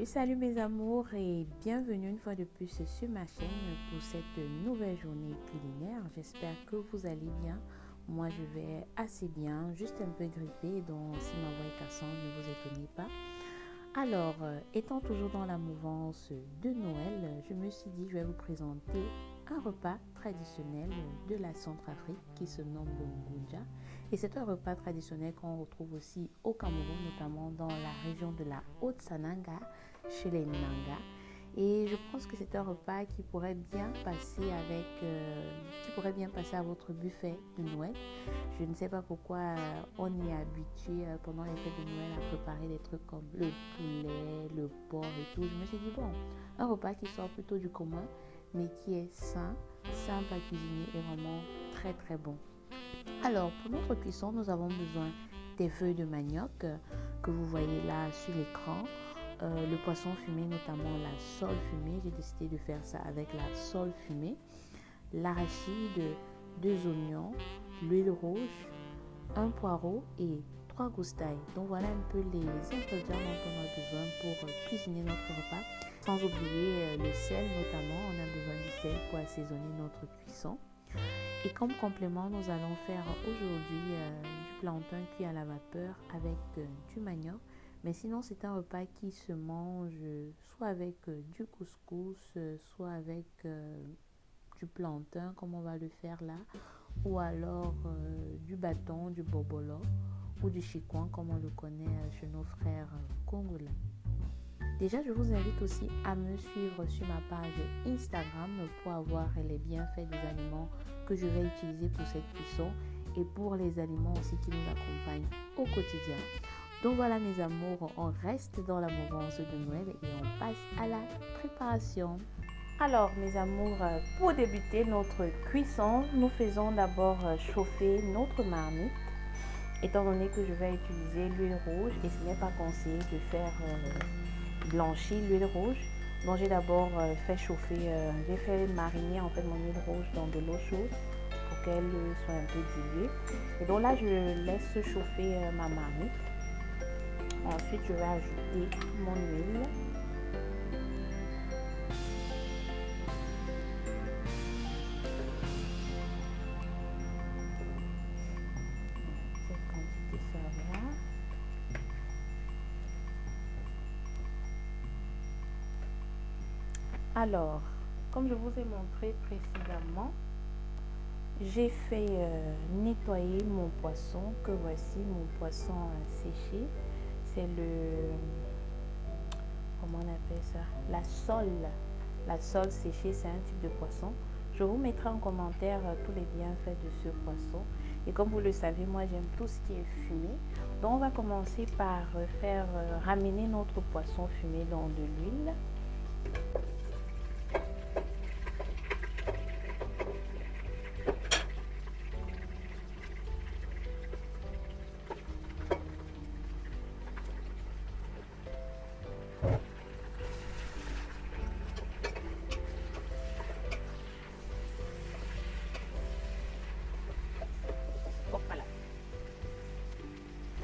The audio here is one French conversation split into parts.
Salut mes amours et bienvenue une fois de plus sur ma chaîne pour cette nouvelle journée culinaire. J'espère que vous allez bien. Moi je vais assez bien, juste un peu grippée, donc si ma voix est cassante, ne vous étonnez pas. Alors, étant toujours dans la mouvance de Noël, je me suis dit je vais vous présenter un repas traditionnel de la Centrafrique qui se nomme le Ngunja. Et c'est un repas traditionnel qu'on retrouve aussi au Cameroun, notamment dans la région de la Haute-Sananga, chez les Nanga. Et je pense que c'est un repas qui pourrait bien passer à votre buffet de Noël. Je ne sais pas pourquoi on est habitué pendant les fêtes de Noël à préparer des trucs comme le poulet, le porc et tout. Je me suis dit bon, un repas qui sort plutôt du commun, mais qui est sain, simple à cuisiner et vraiment très très bon. Alors, pour notre cuisson, nous avons besoin des feuilles de manioc que vous voyez là sur l'écran. Le poisson fumé, notamment la sole fumée. J'ai décidé de faire ça avec la sole fumée. L'arachide, 2 oignons, l'huile rouge, un poireau et 3 gousses d'ail. Donc voilà un peu les ingrédients dont on a besoin pour cuisiner notre repas. Sans oublier le sel notamment. On a besoin du sel pour assaisonner notre cuisson. Et comme complément, nous allons faire aujourd'hui du plantain cuit à la vapeur avec du manioc. Mais sinon, c'est un repas qui se mange soit avec du couscous, soit avec du plantain, comme on va le faire là, ou alors du bâton, du bobolo, ou du chikwan, comme on le connaît chez nos frères congolais. Déjà, je vous invite aussi à me suivre sur ma page Instagram pour avoir les bienfaits des aliments que je vais utiliser pour cette cuisson et pour les aliments aussi qui nous accompagnent au quotidien. Donc voilà mes amours, on reste dans la mouvance de Noël et on passe à la préparation. Alors mes amours, pour débuter notre cuisson, nous faisons d'abord chauffer notre marmite. Étant donné que je vais utiliser l'huile rouge et ce n'est pas conseillé de faire blanchir l'huile rouge, donc j'ai d'abord fait chauffer, j'ai fait mariner en fait mon huile rouge dans de l'eau chaude pour qu'elle soit un peu diluée. Et donc là je laisse chauffer ma marmite. Ensuite je vais ajouter mon huile. Cette quantité ça va. Alors, comme je vous ai montré précédemment, j'ai fait nettoyer mon poisson, que voici mon poisson séché. C'est comment on appelle ça? La sole. La sole séchée, c'est un type de poisson. Je vous mettrai en commentaire tous les bienfaits de ce poisson. Et comme vous le savez, moi j'aime tout ce qui est fumé. Donc on va commencer par faire ramener notre poisson fumé dans de l'huile.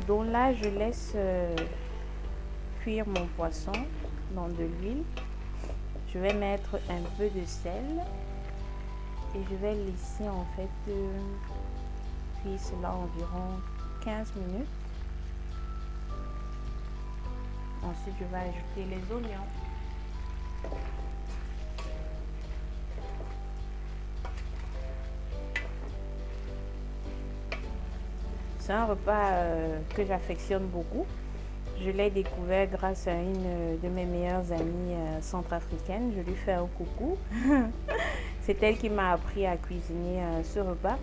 Donc là, je laisse cuire mon poisson dans de l'huile. Je vais mettre un peu de sel et je vais laisser en fait cuire cela environ 15 minutes. Ensuite, je vais ajouter les oignons. C'est un repas que j'affectionne beaucoup. Je l'ai découvert grâce à une de mes meilleures amies centrafricaines. Je lui fais un coucou. C'est elle qui m'a appris à cuisiner ce repas.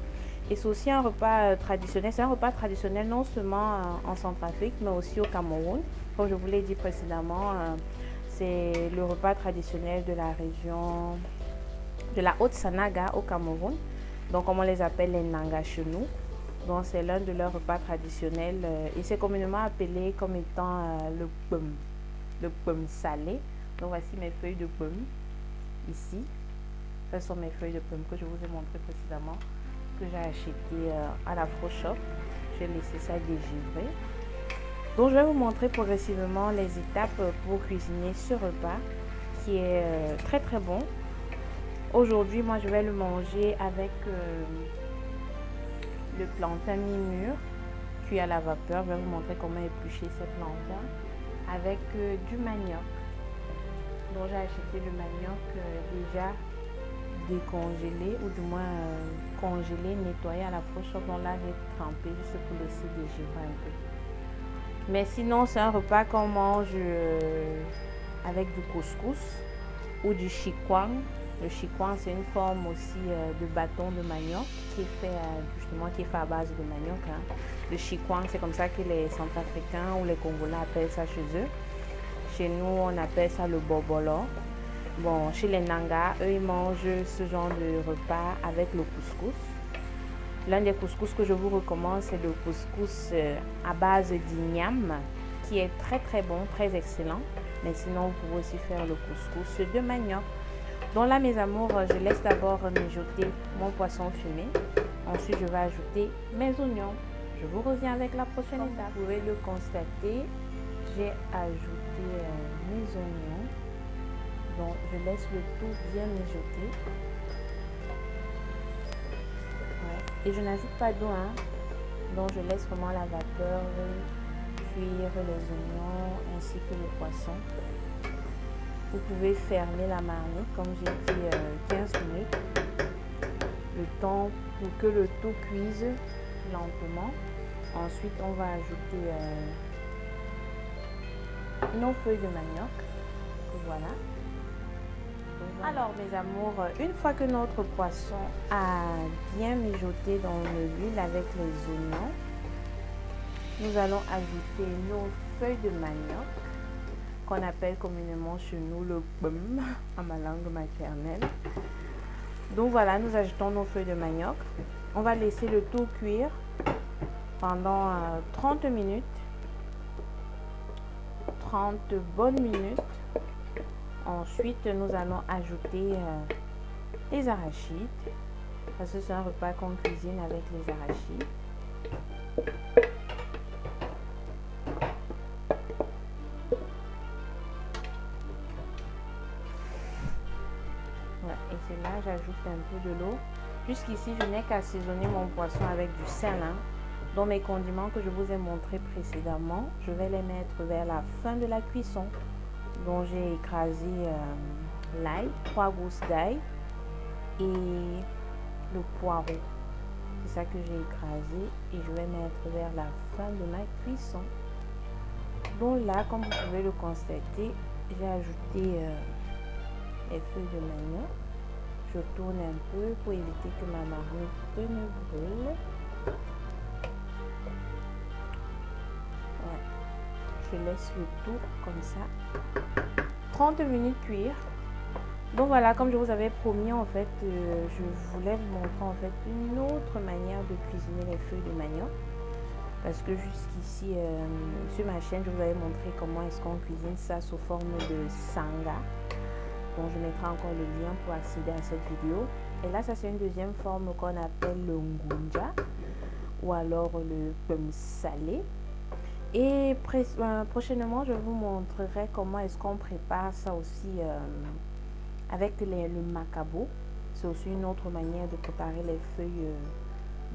Et c'est aussi un repas traditionnel. C'est un repas traditionnel non seulement en Centrafrique, mais aussi au Cameroun. Comme je vous l'ai dit précédemment, c'est le repas traditionnel de la région de la Haute-Sanaga au Cameroun. Donc, comme on les appelle les Nanga chez nous. Donc c'est l'un de leurs repas traditionnels et c'est communément appelé comme étant le pomme salé. Donc voici mes feuilles de pomme ici. Ce sont mes feuilles de pomme que je vous ai montré précédemment, que j'ai acheté à la Fro Shop. J'ai laissé ça dégivrer. Donc je vais vous montrer progressivement les étapes pour cuisiner ce repas qui est très très bon. Aujourd'hui, moi je vais le manger avec le plantain mi-mûr cuit à la vapeur. Je vais vous montrer comment éplucher ces plantains avec du manioc. Donc j'ai acheté le manioc déjà décongelé ou du moins congelé, nettoyé à la poche. Donc là j'ai trempé juste pour laisser dégivrer un peu. Mais sinon c'est un repas qu'on mange avec du couscous ou du chikwang. Le chikwang c'est une forme aussi de bâton de manioc qui est fait justement qui est fait à base de manioc. Le chikwang c'est comme ça que les Centrafricains ou les Congolais appellent ça chez eux. Chez nous on appelle ça le bobolo. Bon, chez les Nanga, eux ils mangent ce genre de repas avec le couscous. L'un des couscous que je vous recommande, c'est le couscous à base d'igname, qui est très très bon, très excellent. Mais sinon, vous pouvez aussi faire le couscous de manioc. Donc là, mes amours, je laisse d'abord mijoter mon poisson fumé. Ensuite, je vais ajouter mes oignons. Je vous reviens avec la prochaine étape. Vous pouvez le constater, j'ai ajouté mes oignons. Donc, je laisse le tout bien mijoter. Et je n'ajoute pas d'eau, donc je laisse vraiment la vapeur cuire les oignons ainsi que le poisson. Vous pouvez fermer la marmite, comme j'ai dit, 15 minutes, le temps pour que le tout cuise lentement. Ensuite, on va ajouter nos feuilles de manioc. Voilà. Alors mes amours, une fois que notre poisson a bien mijoté dans l'huile avec les oignons, nous allons ajouter nos feuilles de manioc, qu'on appelle communément chez nous le bum, à ma langue maternelle. Donc voilà, nous ajoutons nos feuilles de manioc. On va laisser le tout cuire pendant 30 minutes, 30 bonnes minutes. Ensuite, nous allons ajouter les arachides, parce que c'est un repas qu'on cuisine avec les arachides. Voilà. Et c'est là, j'ajoute un peu de l'eau. Jusqu'ici, je n'ai qu'à assaisonner mon poisson avec du sel. Dans mes condiments que je vous ai montrés précédemment, je vais les mettre vers la fin de la cuisson. Donc j'ai écrasé l'ail, 3 gousses d'ail et le poireau. C'est ça que j'ai écrasé et je vais mettre vers la fin de ma cuisson. Donc là, comme vous pouvez le constater, j'ai ajouté les feuilles de manioc. Je tourne un peu pour éviter que ma marmite ne brûle. Je laisse le tout comme ça 30 minutes cuire. Donc voilà, comme je vous avais promis, en fait je voulais vous montrer en fait une autre manière de cuisiner les feuilles de manioc, parce que jusqu'ici sur ma chaîne je vous avais montré comment est-ce qu'on cuisine ça sous forme de sanga. Donc je mettrai encore le lien pour accéder à cette vidéo. Et là ça c'est une deuxième forme qu'on appelle le ngunja ou alors le pomme salé. Et prochainement, je vous montrerai comment est-ce qu'on prépare ça aussi avec le macabo. C'est aussi une autre manière de préparer les feuilles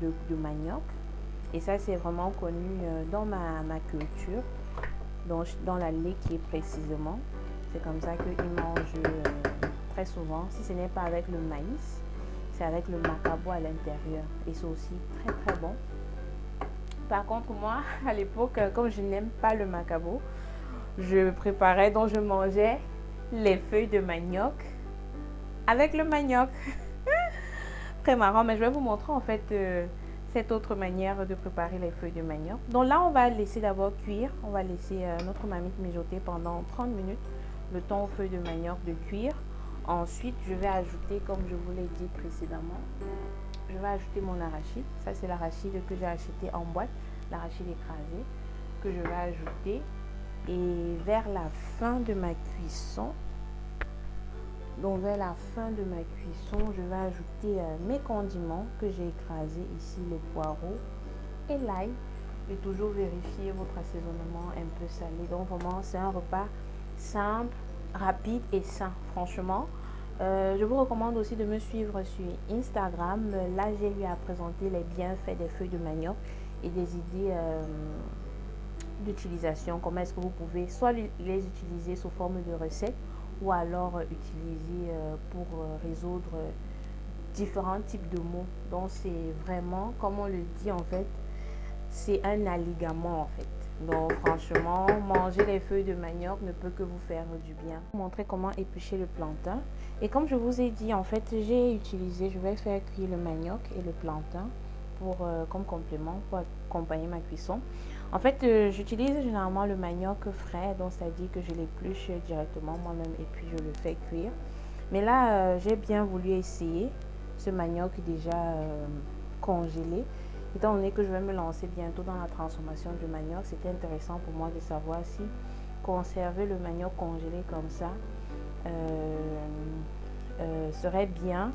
de manioc. Et ça, c'est vraiment connu dans ma culture, dans la Leki précisément. C'est comme ça qu'ils mangent très souvent. Si ce n'est pas avec le maïs, c'est avec le macabo à l'intérieur. Et c'est aussi très très bon. Par contre, moi, à l'époque, comme je n'aime pas le macabo, je préparais, donc je mangeais les feuilles de manioc avec le manioc. Très marrant, mais je vais vous montrer en fait cette autre manière de préparer les feuilles de manioc. Donc là, on va laisser d'abord cuire. On va laisser notre marmite mijoter pendant 30 minutes, le temps aux feuilles de manioc de cuire. Ensuite, je vais ajouter, comme je vous l'ai dit précédemment, je vais ajouter mon arachide. Ça, c'est l'arachide que j'ai acheté en boîte, l'arachide écrasé, que je vais ajouter. Et vers la fin de ma cuisson, donc vers la fin de ma cuisson, je vais ajouter mes condiments que j'ai écrasés ici, le poireau et l'ail. et toujours vérifier votre assaisonnement un peu salé. Donc vraiment, c'est un repas simple, rapide et sain, franchement. Je vous recommande aussi de me suivre sur Instagram. Là, j'ai eu à présenter les bienfaits des feuilles de manioc et des idées d'utilisation. Comment est-ce que vous pouvez soit les utiliser sous forme de recettes ou alors utiliser pour résoudre différents types de maux. Donc c'est vraiment, comme on le dit en fait, c'est un alligament en fait. Donc franchement, manger les feuilles de manioc ne peut que vous faire du bien. Je vais vous montrer comment éplucher le plantain. Et comme je vous ai dit, en fait, je vais faire cuire le manioc et le plantain pour, comme complément pour accompagner ma cuisson. En fait, j'utilise généralement le manioc frais, donc c'est-à-dire que je l'épluche directement moi-même et puis je le fais cuire. Mais là, j'ai bien voulu essayer ce manioc déjà congelé. Étant donné que je vais me lancer bientôt dans la transformation du manioc, c'était intéressant pour moi de savoir si conserver le manioc congelé comme ça serait bien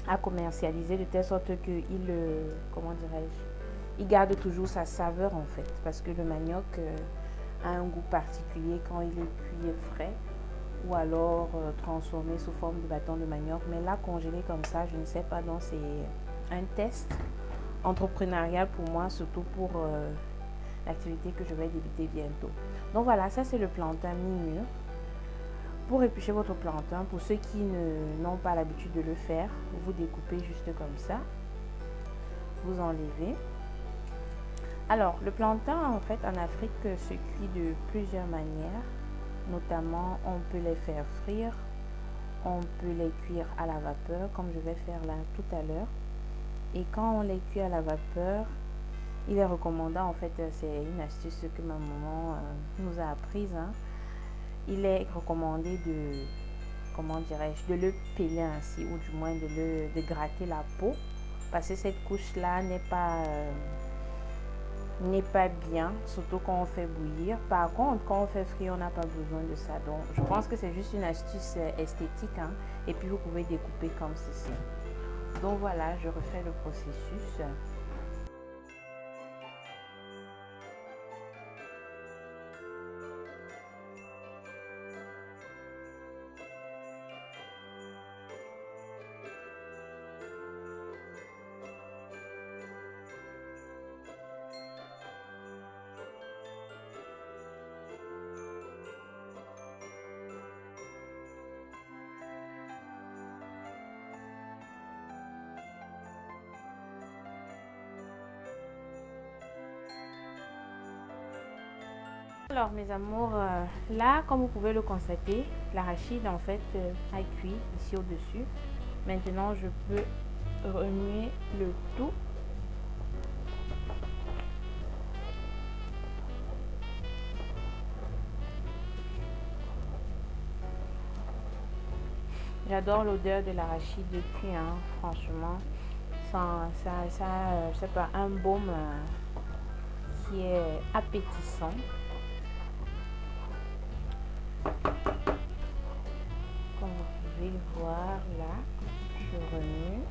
à commercialiser de telle sorte qu'il comment dirais-je, il garde toujours sa saveur en fait, parce que le manioc a un goût particulier quand il est cuit frais ou alors transformé sous forme de bâton de manioc. Mais là, congelé comme ça, je ne sais pas, donc c'est un test entrepreneurial pour moi, surtout pour l'activité que je vais débuter bientôt. Donc voilà, ça c'est le plantain mi-mûr. Pour éplucher votre plantain, pour ceux qui n'ont pas l'habitude de le faire, vous découpez juste comme ça, vous enlevez. Alors, le plantain, en fait, en Afrique, se cuit de plusieurs manières. Notamment, on peut les faire frire, on peut les cuire à la vapeur, comme je vais faire là tout à l'heure. Et quand on les cuit à la vapeur, il est recommandant, en fait, c'est une astuce que ma maman nous a apprise, hein. Il est recommandé de, comment dirais-je, de le peler ainsi, ou du moins de gratter la peau, parce que cette couche-là n'est pas bien, surtout quand on fait bouillir. Par contre, quand on fait frire, on n'a pas besoin de ça. Donc, je pense que c'est juste une astuce esthétique, hein. Et puis, vous pouvez découper comme ceci. Donc, voilà, je refais le processus. Alors mes amours, là comme vous pouvez le constater, l'arachide en fait a cuit ici au-dessus. Maintenant je peux remuer le tout. J'adore l'odeur de l'arachide cuit, hein, franchement. Ça je sais pas, un baume qui est appétissant. Comme vous pouvez le voir là, je remue.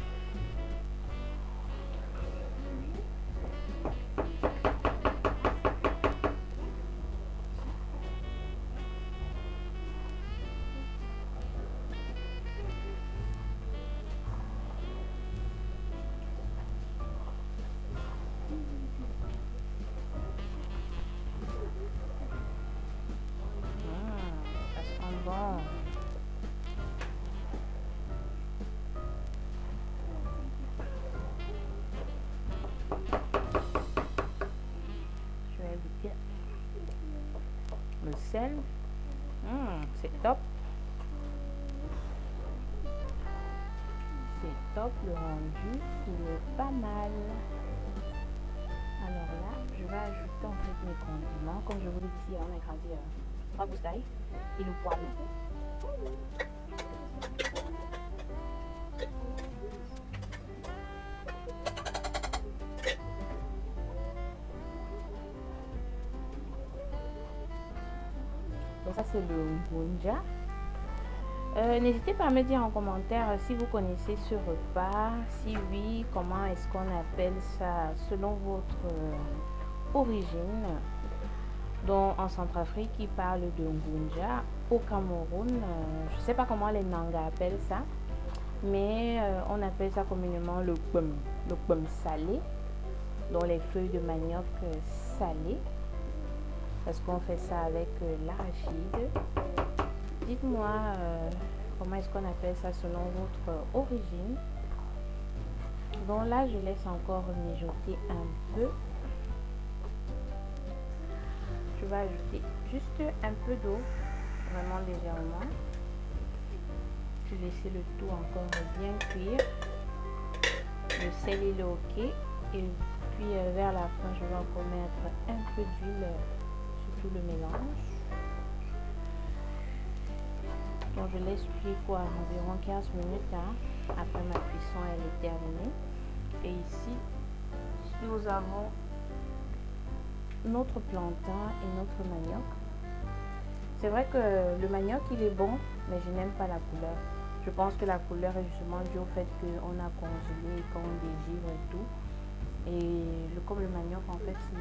Ça sent bon. Je vais ajouter le sel. C'est top. C'est top, le rendu, il est pas mal. Alors là, je vais ajouter en fait mes condiments. Comme je vous l'ai dit, on a écrasé 3 gousses d'ail et le poivre. Donc ça c'est le mbunja. N'hésitez pas à me dire en commentaire si vous connaissez ce repas, si oui, comment est-ce qu'on appelle ça selon origine, dont en Centrafrique, ils parlent de Ngunja. Au Cameroun, je ne sais pas comment les Nanga appellent ça, mais on appelle ça communément le kbum salé, dont les feuilles de manioc salées, parce qu'on fait ça avec l'arachide. Dites-moi comment est-ce qu'on appelle ça selon votre origine. Donc là, je laisse encore mijoter un peu. Je vais ajouter juste un peu d'eau, vraiment légèrement. Je vais laisser le tout encore bien cuire. Le sel il est ok. Et puis vers la fin, je vais encore mettre un peu d'huile sur tout le mélange. Donc je laisse cuire pour environ 15 minutes. Après ma cuisson, elle est terminée. Et ici, nous avons notre plantain et notre manioc. C'est vrai que le manioc il est bon, mais je n'aime pas la couleur. Je pense que la couleur est justement due au fait qu'on a congelé, qu'on dégivre et tout. Et comme le manioc en fait c'est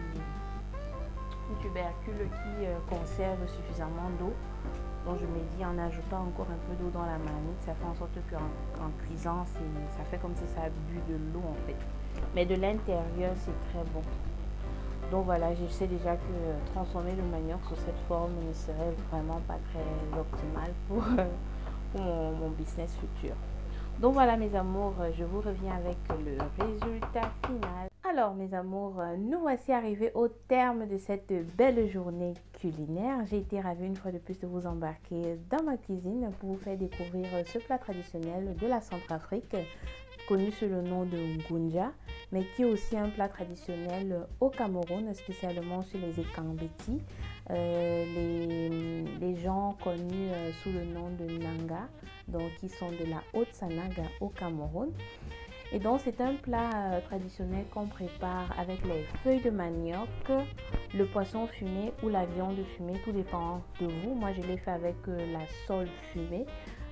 un tubercule qui conserve suffisamment d'eau. Donc je me dis en ajoutant encore un peu d'eau dans la marmite, ça fait en sorte qu'en cuisant, ça fait comme si ça a bu de l'eau en fait. Mais de l'intérieur c'est très bon. Donc voilà, je sais déjà que transformer le manioc sous cette forme ne serait vraiment pas très optimal pour mon business futur. Donc voilà mes amours, je vous reviens avec le résultat final. Alors mes amours, nous voici arrivés au terme de cette belle journée culinaire. J'ai été ravie une fois de plus de vous embarquer dans ma cuisine pour vous faire découvrir ce plat traditionnel de la Centrafrique, connu sous le nom de Ngunja, mais qui est aussi un plat traditionnel au Cameroun, spécialement chez les Ekambeti, les gens connus sous le nom de Nanga, donc qui sont de la Haute-Sanaga au Cameroun. Et donc c'est un plat traditionnel qu'on prépare avec les feuilles de manioc, le poisson fumé ou la viande fumée, tout dépend de vous. Moi je l'ai fait avec la sole fumée.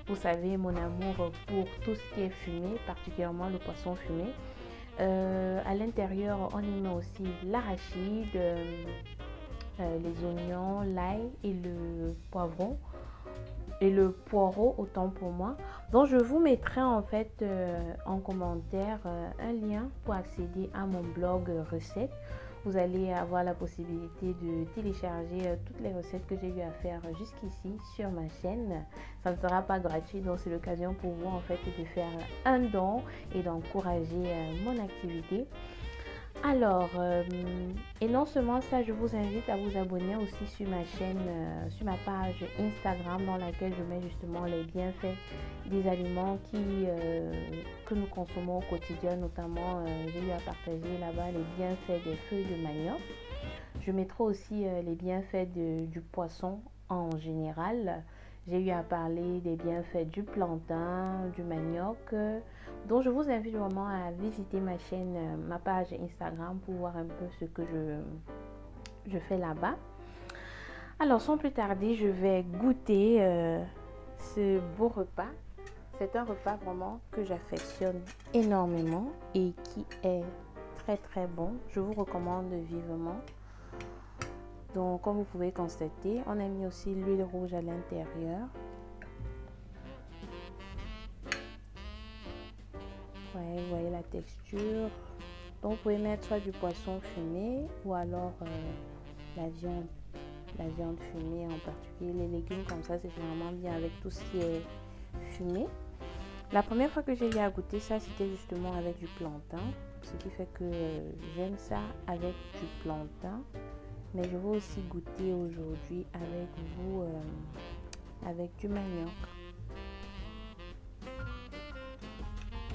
Vous savez mon amour pour tout ce qui est fumé, particulièrement le poisson fumé. À l'intérieur, on y met aussi l'arachide, les oignons, l'ail et le poivron et le poireau, autant pour moi. Donc je vous mettrai en fait en commentaire un lien pour accéder à mon blog recette. Vous allez avoir la possibilité de télécharger toutes les recettes que j'ai eu à faire jusqu'ici sur ma chaîne. Ça ne sera pas gratuit, donc c'est l'occasion pour vous en fait de faire un don et d'encourager mon activité. Alors, et non seulement ça, je vous invite à vous abonner aussi sur ma chaîne, sur ma page Instagram dans laquelle je mets justement les bienfaits des aliments que nous consommons au quotidien. Notamment, j'ai eu à partager là-bas les bienfaits des feuilles de manioc. Je mettrai aussi les bienfaits du poisson en général. J'ai eu à parler des bienfaits du plantain, du manioc. Donc je vous invite vraiment à visiter ma chaîne, ma page Instagram pour voir un peu ce que je fais là-bas. Alors sans plus tarder, je vais goûter ce beau repas. C'est un repas vraiment que j'affectionne énormément et qui est très très bon. Je vous recommande vivement. Donc comme vous pouvez constater, on a mis aussi l'huile rouge à l'intérieur. Ouais, vous voyez la texture. Donc vous pouvez mettre soit du poisson fumé ou alors la viande fumée, en particulier les légumes comme ça, c'est généralement bien avec tout ce qui est fumé. La première fois que j'ai eu à goûter ça, c'était justement avec du plantain, ce qui fait que j'aime ça avec du plantain. Mais je vais aussi goûter aujourd'hui avec vous avec du manioc.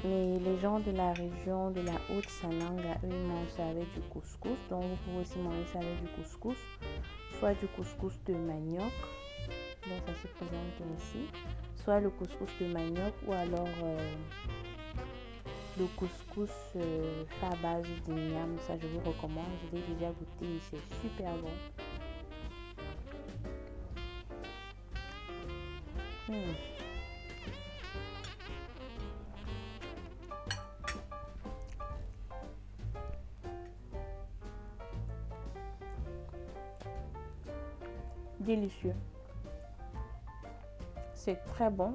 Mais les gens de la région de la Haute-Sananga, eux, ils mangent ça avec du couscous. Donc vous pouvez aussi manger ça avec du couscous, soit du couscous de manioc, donc ça se présente ici, soit le couscous de manioc ou alors le couscous fait à base d'igname. Ça je vous recommande, je l'ai déjà goûté et c'est super bon. délicieux. C'est très bon.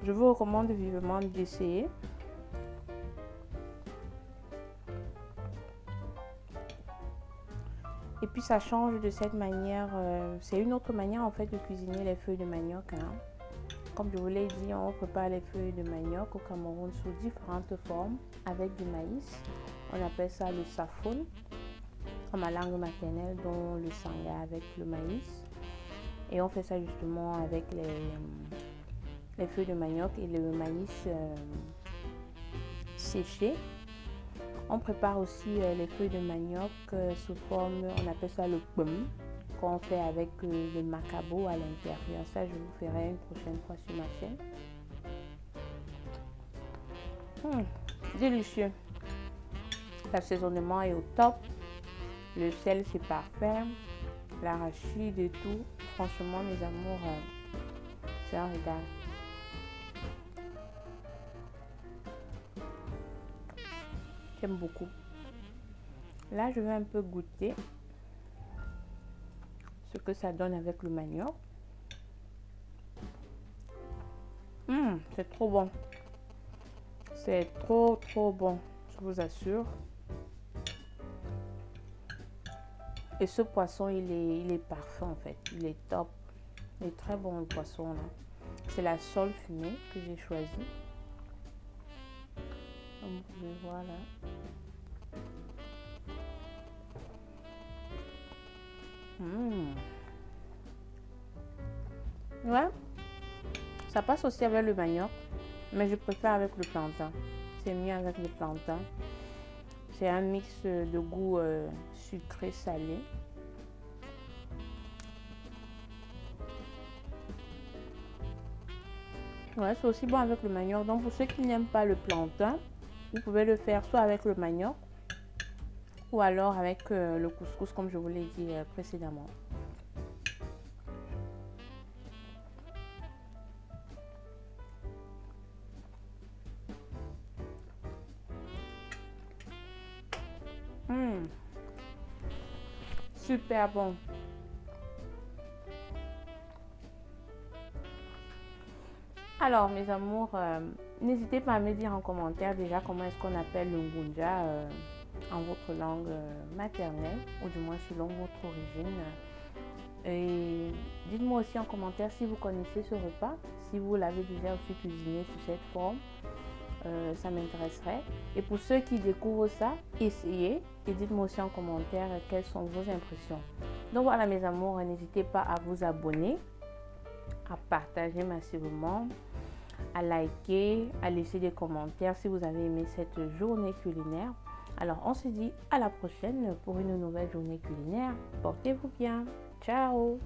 Je vous recommande vivement d'essayer. Et puis ça change de cette manière. C'est une autre manière en fait de cuisiner les feuilles de manioc. Hein. Comme je vous l'ai dit, on prépare les feuilles de manioc au Cameroun sous différentes formes avec du maïs. On appelle ça le safoun en ma langue maternelle, dont le sanga avec le maïs. Et on fait ça justement avec les feuilles de manioc et le maïs séché. On prépare aussi les feuilles de manioc sous forme, on appelle ça le pum, qu'on fait avec le macabo à l'intérieur. Ça, je vous ferai une prochaine fois sur ma chaîne. Délicieux. L'assaisonnement est au top. Le sel, c'est parfait. L'arachide et tout. Franchement, mes amours, c'est un régal. J'aime beaucoup. Là, je vais un peu goûter ce que ça donne avec le manioc. C'est trop bon. C'est trop bon, je vous assure. Et ce poisson, il est parfait en fait. Il est top. Il est très bon le poisson là. C'est la sole fumée que j'ai choisi. Comme vous pouvez voir là. Ouais, ça passe aussi avec le manioc, mais je préfère avec le plantain. C'est mieux avec le plantain. C'est un mix de goût sucré-salé. Ouais, c'est aussi bon avec le manioc. Donc pour ceux qui n'aiment pas le plantain, vous pouvez le faire soit avec le manioc ou alors avec le couscous comme je vous l'ai dit précédemment. Super bon. Alors mes amours, n'hésitez pas à me dire en commentaire déjà comment est-ce qu'on appelle le ngunja en votre langue maternelle ou du moins selon votre origine. Et dites-moi aussi en commentaire si vous connaissez ce repas, si vous l'avez déjà aussi cuisiné sous cette forme. Ça m'intéresserait. Et pour ceux qui découvrent ça, essayez et dites-moi aussi en commentaire quelles sont vos impressions. Donc voilà mes amours, n'hésitez pas à vous abonner, à partager massivement, à liker, à laisser des commentaires si vous avez aimé cette journée culinaire. Alors on se dit à la prochaine pour une nouvelle journée culinaire. Portez-vous bien. Ciao.